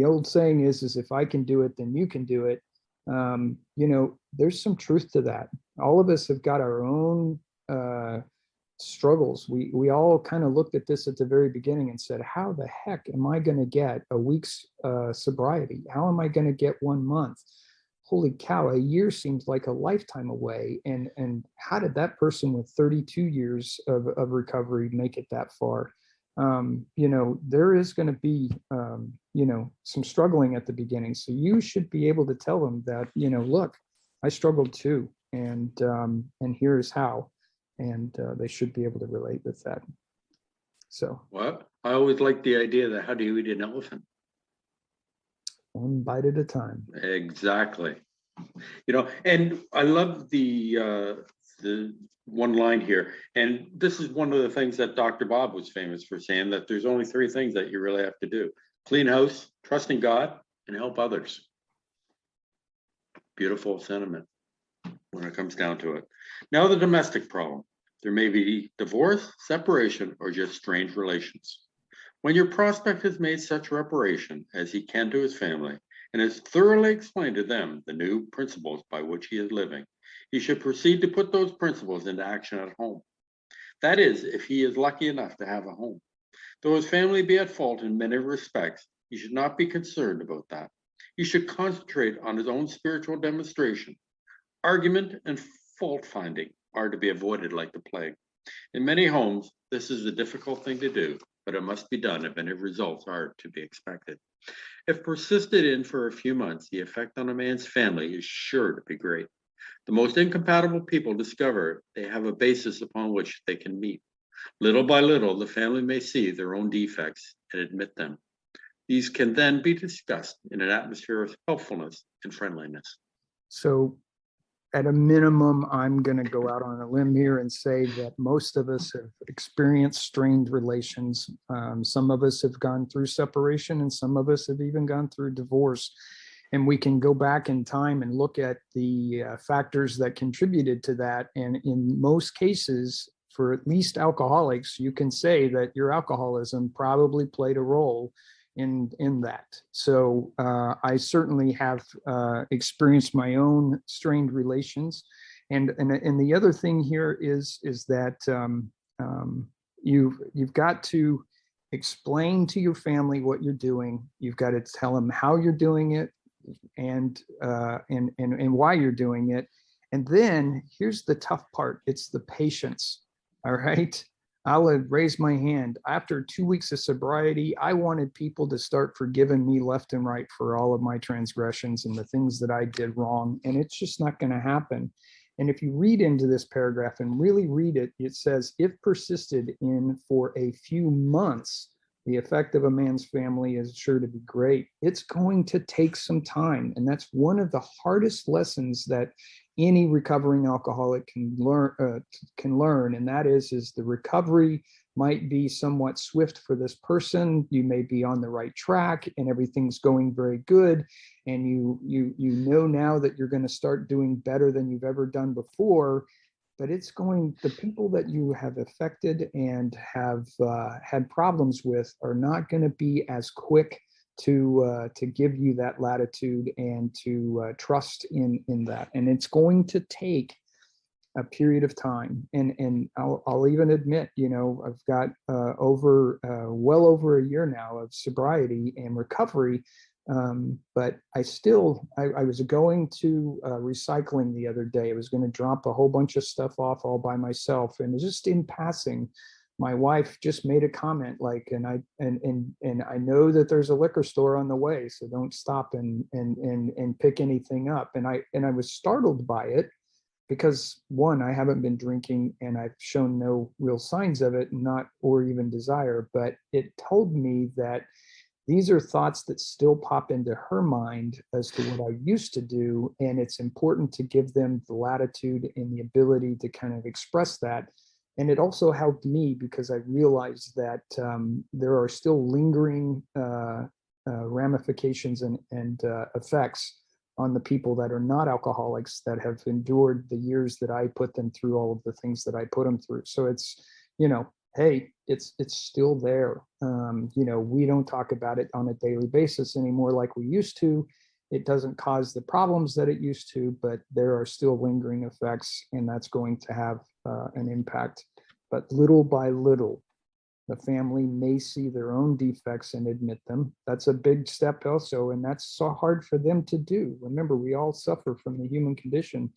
old saying is if I can do it, then you can do it. There's some truth to that. All of us have got our own struggles. We all kind of looked at this at the very beginning and said, how the heck am I going to get a week's sobriety? How am I going to get 1 month? Holy cow, a year seems like a lifetime away. And how did that person with 32 years of recovery make it that far? There is going to be, some struggling at the beginning. So you should be able to tell them that, look, I struggled too. And here's how. And they should be able to relate with that. So. Well, I always like the idea that how do you eat an elephant? One bite at a time. Exactly. And I love the one line here. And this is one of the things that Dr. Bob was famous for saying, that there's only 3 things that you really have to do: clean house, trust in God, and help others. Beautiful sentiment when it comes down to it. Now the domestic problem. There may be divorce, separation, or just strained relations. When your prospect has made such reparation as he can to his family and has thoroughly explained to them the new principles by which he is living, he should proceed to put those principles into action at home. That is, if he is lucky enough to have a home. Though his family be at fault in many respects, he should not be concerned about that. He should concentrate on his own spiritual demonstration. Argument and fault finding are to be avoided like the plague. In many homes, this is a difficult thing to do, but it must be done if any results are to be expected. If persisted in for a few months, the effect on a man's family is sure to be great. The most incompatible people discover they have a basis upon which they can meet. Little by little, the family may see their own defects and admit them. These can then be discussed in an atmosphere of helpfulness and friendliness. So at a minimum, I'm going to go out on a limb here and say that most of us have experienced strained relations. Some of us have gone through separation, and some of us have even gone through divorce. And we can go back in time and look at the factors that contributed to that. And in most cases, for at least alcoholics, you can say that your alcoholism probably played a role in that. So I certainly have experienced my own strained relations. And the other thing here is that you've got to explain to your family what you're doing. You've got to tell them how you're doing it and why you're doing it. And then here's the tough part. It's the patience. All right. I'll raise my hand. After 2 weeks of sobriety, I wanted people to start forgiving me left and right for all of my transgressions and the things that I did wrong. And it's just not going to happen. And if you read into this paragraph and really read it, it says, if persisted in for a few months, the effect of a man's family is sure to be great. It's going to take some time. And that's one of the hardest lessons that any recovering alcoholic can learn. And that is the recovery might be somewhat swift for this person. You may be on the right track and everything's going very good. And you know now that you're going to start doing better than you've ever done before. But the people that you have affected and have had problems with are not going to be as quick to give you that latitude and to trust in that. And it's going to take a period of time. And I'll even admit, I've got well over a year now of sobriety and recovery. But I was going to recycling the other day. I was going to drop a whole bunch of stuff off all by myself, and just in passing, my wife just made a comment like, and I know that there's a liquor store on the way, so don't stop and pick anything up. And I was startled by it because, one, I haven't been drinking and I've shown no real signs of it, or even desire, but it told me that these are thoughts that still pop into her mind as to what I used to do. And it's important to give them the latitude and the ability to kind of express that. And it also helped me because I realized that there are still lingering ramifications and effects on the people that are not alcoholics that have endured the years that I put them through all of the things that I put them through. So it's, hey, it's still there. We don't talk about it on a daily basis anymore like we used to. It doesn't cause the problems that it used to, but there are still lingering effects, and that's going to have an impact. But little by little, the family may see their own defects and admit them. That's a big step also, and that's so hard for them to do. Remember, we all suffer from the human condition,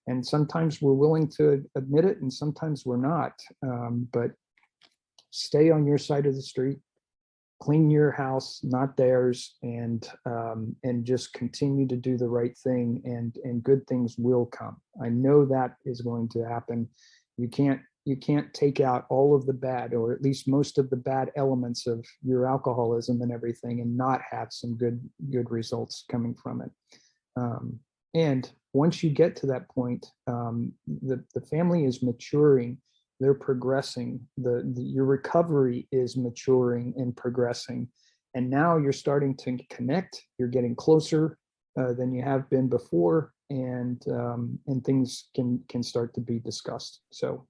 and sometimes we're willing to admit it, and sometimes we're not. But stay on your side of the street, clean your house, not theirs, and just continue to do the right thing, and good things will come. I know that is going to happen. You can't take out all of the bad, or at least most of the bad elements of your alcoholism and everything, and not have some good results coming from it. And once you get to that point, the family is maturing. They're progressing. Your recovery is maturing and progressing. And now you're starting to connect. You're getting closer than you have been before. and things can start to be discussed. So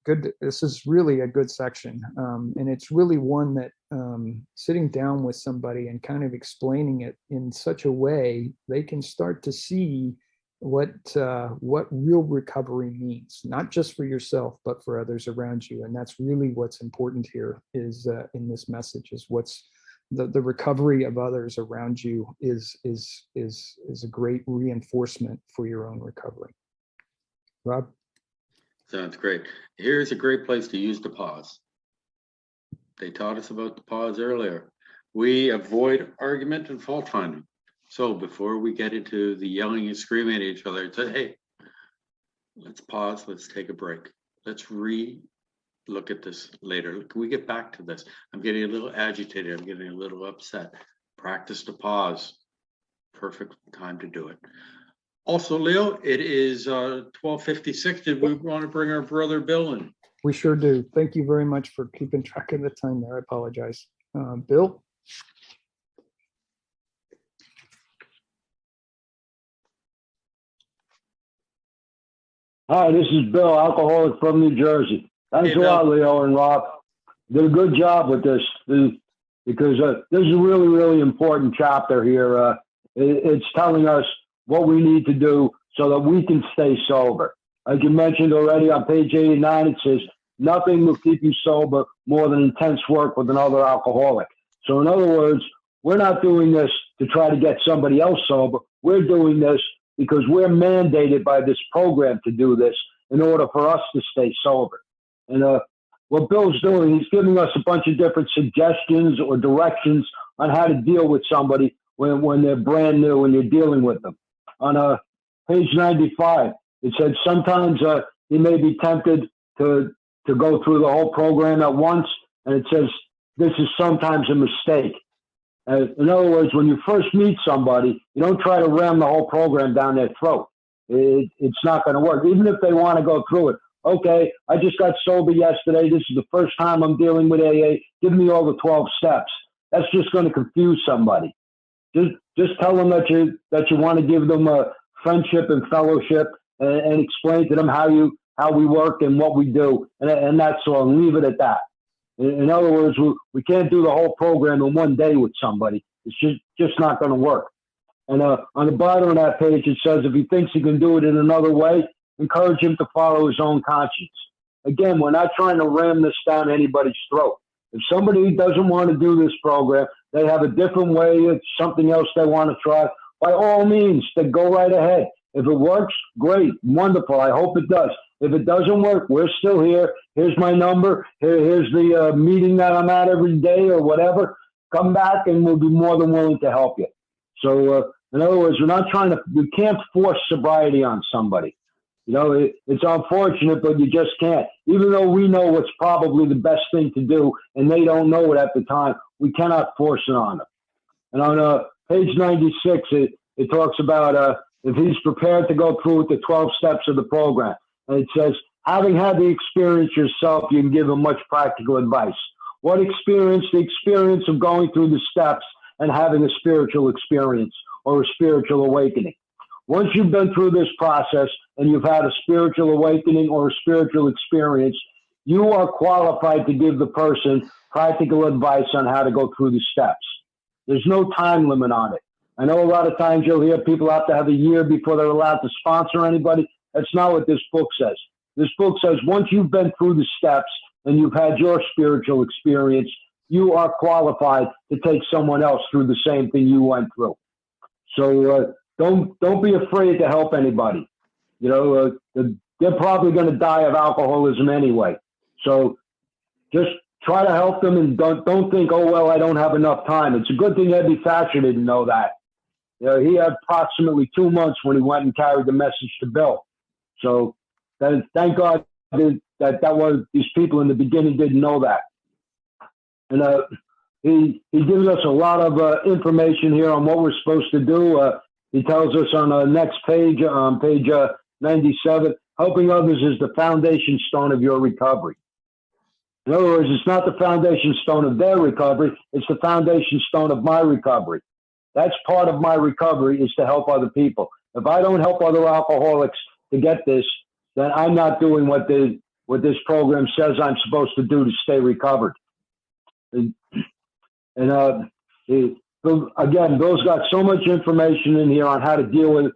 good. This is really a good section, and it's really one that sitting down with somebody and kind of explaining it in such a way they can start to see what real recovery means, not just for yourself but for others around you. And that's really what's important here is in this message is what's the recovery of others around you is a great reinforcement for your own recovery. Rob? Sounds great. Here's a great place to use the pause. They taught us about the pause earlier. We avoid argument and fault finding. So before we get into the yelling and screaming at each other, say, hey, let's pause, let's take a break. Let's look at this later. Can we get back to this? I'm getting a little agitated. I'm getting a little upset. Practice the pause. Perfect time to do it. Also, Leo, it is 12:56. Did we want to bring our brother Bill in? We sure do. Thank you very much for keeping track of the time there. I apologize. Bill? Hi, this is Bill, alcoholic from New Jersey. Thanks Hey, a lot, Bill. Leo and Rob. Did a good job with this because this is a really, really important chapter here. It's telling us what we need to do so that we can stay sober. As you mentioned already on page 89, it says, nothing will keep you sober more than intense work with another alcoholic. So in other words, we're not doing this to try to get somebody else sober. We're doing this because we're mandated by this program to do this in order for us to stay sober. And what Bill's doing, he's giving us a bunch of different suggestions or directions on how to deal with somebody when they're brand new and you're dealing with them. On page 95, it said sometimes you may be tempted to go through the whole program at once, and it says this is sometimes a mistake. In other words, when you first meet somebody, you don't try to ram the whole program down their throat. It's not going to work, even if they want to go through it. Okay, I just got sober yesterday. This is the first time I'm dealing with AA. Give me all the 12 steps. That's just going to confuse somebody. Just tell them that you want to give them a friendship and fellowship and explain to them how we work and what we do. And that's all, and leave it at that. In other words, we can't do the whole program in one day with somebody. It's just not going to work. And on the bottom of that page, it says if he thinks he can do it in another way, encourage him to follow his own conscience. Again, we're not trying to ram this down anybody's throat. If somebody doesn't want to do this program, they have a different way, it's something else they want to try, by all means, then go right ahead. If it works, great, wonderful. I hope it does. If it doesn't work, we're still here. Here's my number. Here's the meeting that I'm at every day or whatever. Come back and we'll be more than willing to help you. So in other words, we can't force sobriety on somebody. You know, it's unfortunate, but you just can't. Even though we know what's probably the best thing to do and they don't know it at the time, we cannot force it on them. And on page 96, it talks about if he's prepared to go through with the 12 steps of the program. And it says, having had the experience yourself, you can give him much practical advice. What experience? The experience of going through the steps and having a spiritual experience or a spiritual awakening. Once you've been through this process and you've had a spiritual awakening or a spiritual experience, you are qualified to give the person practical advice on how to go through the steps. There's no time limit on it. I know a lot of times you'll hear people have to have a year before they're allowed to sponsor anybody. That's not what this book says. This book says once you've been through the steps and you've had your spiritual experience, you are qualified to take someone else through the same thing you went through. So don't be afraid to help anybody. You know, they're probably going to die of alcoholism anyway. So just try to help them and don't think, oh, well, I don't have enough time. It's a good thing Eddie Thatcher didn't know that. You know, he had approximately 2 months when he went and carried the message to Bill. So thank God that was these people in the beginning didn't know that. And he gives us a lot of information here on what we're supposed to do. He tells us on the next page, on page 97, helping others is the foundation stone of your recovery. In other words, it's not the foundation stone of their recovery, it's the foundation stone of my recovery. That's part of my recovery, is to help other people. If I don't help other alcoholics to get this, then I'm not doing what this program says I'm supposed to do to stay recovered. And again, Bill's got so much information in here on how to deal with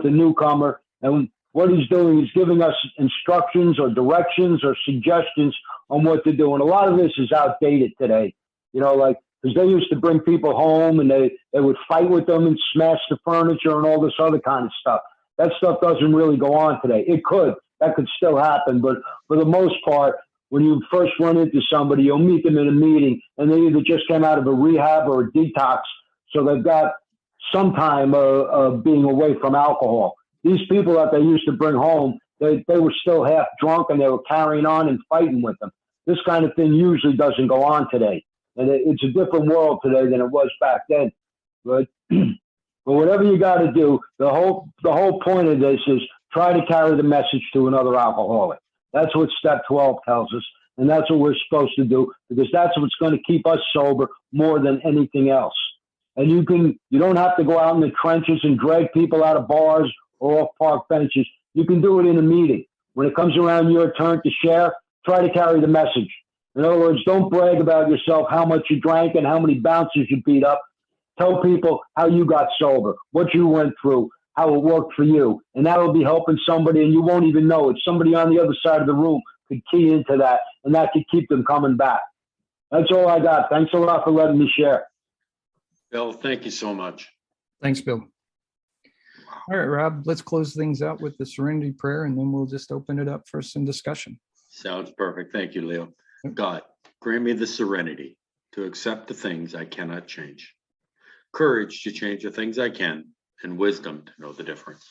the newcomer, and what he's doing is giving us instructions or directions or suggestions on what to do. And a lot of this is outdated today, like, because they used to bring people home and they would fight with them and smash the furniture and all this other kind of stuff. That stuff doesn't really go on today. That could still happen, but for the most part, when you first run into somebody, you'll meet them in a meeting and they either just came out of a rehab or a detox, so they've got some time of being away from alcohol. These people that they used to bring home, they were still half drunk and they were carrying on and fighting with them. This kind of thing usually doesn't go on today. And it's a different world today than it was back then. But whatever you got to do, the whole point of this is try to carry the message to another alcoholic. That's what step 12 tells us. And that's what we're supposed to do, because that's what's going to keep us sober more than anything else. And you don't have to go out in the trenches and drag people out of bars or off park benches. You can do it in a meeting. When it comes around your turn to share, try to carry the message. In other words, don't brag about yourself, how much you drank and how many bounces you beat up. Tell people how you got sober, what you went through, how it worked for you. And that will be helping somebody, and you won't even know it. Somebody on the other side of the room could key into that, and that could keep them coming back. That's all I got. Thanks a lot for letting me share. Bill, thank you so much. Thanks, Bill. All right, Rob, let's close things out with the serenity prayer, and then we'll just open it up for some discussion. Sounds perfect. Thank you, Leo. God, grant me the serenity to accept the things I cannot change, courage to change the things I can, and wisdom to know the difference.